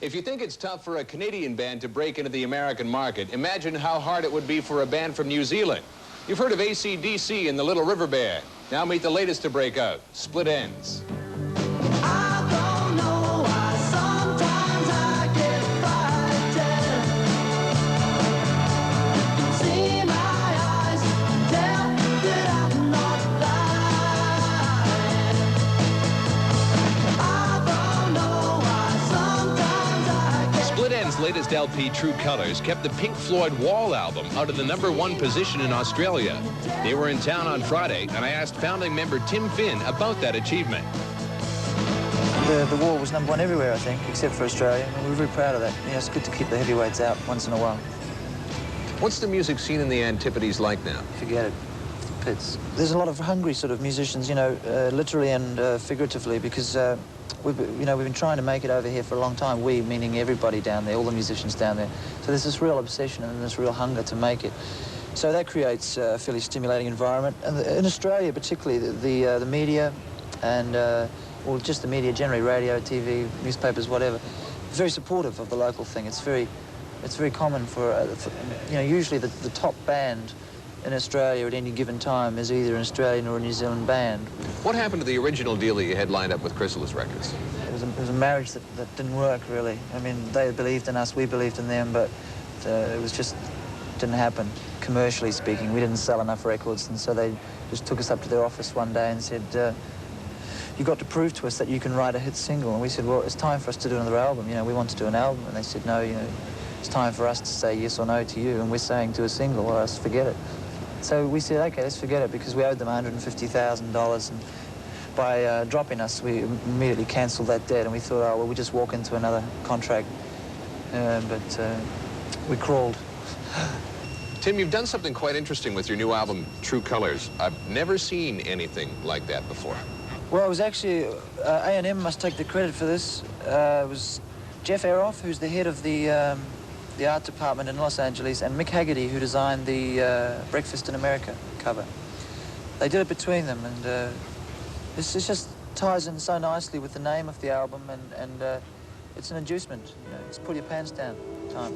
If you think it's tough for a Canadian band to break into the American market, imagine how hard it would be for a band from New Zealand. You've heard of AC/DC and the Little River Band. Now meet the latest to break out, Split Enz. Split Enz' latest LP, True Colors, kept the Pink Floyd Wall album out of the #1 position in Australia. They were in town on Friday, and I asked founding member Tim Finn about that achievement. The Wall was #1 everywhere, I think, except for Australia, and we were very proud of that. You know, it's good to keep the heavyweights out once in a while. What's the music scene in the Antipodes like now? Forget it. There's a lot of hungry sort of musicians, you know, literally and figuratively, because we've been trying to make it over here for a long time. We, meaning everybody down there, all the musicians down there. So there's this real obsession and this real hunger to make it. So that creates a fairly stimulating environment. And in Australia, particularly, the media and, well, just the media generally, radio, TV, newspapers, whatever, very supportive of the local thing. It's very common for you know, usually the top band in Australia at any given time is either an Australian or a New Zealand band. What happened to the original deal that you had lined up with Chrysalis Records? It was a marriage that didn't work, really. I mean, they believed in us, we believed in them, but it was just didn't happen, commercially speaking. We didn't sell enough records, and so they just took us up to their office one day and said, you've got to prove to us that you can write a hit single. And we said, well, it's time for us to do another album. You know, we want to do an album. And they said, no, you know, it's time for us to say yes or no to you, and we're saying to a single, or else forget it. So we said, okay, let's forget it, because we owed them $150,000, and by dropping us, we immediately cancelled that debt, and we thought, oh, well, we just walk into another contract, but we crawled. Tim, you've done something quite interesting with your new album, True Colors. I've never seen anything like that before. Well, it was actually, A&M must take the credit for this. It was Jeff Eroff, who's the head of the art department in Los Angeles, and Mick Haggerty, who designed the Breakfast in America cover. They did it between them, and it just ties in so nicely with the name of the album, and it's an inducement. You know, it's pull your pants down time.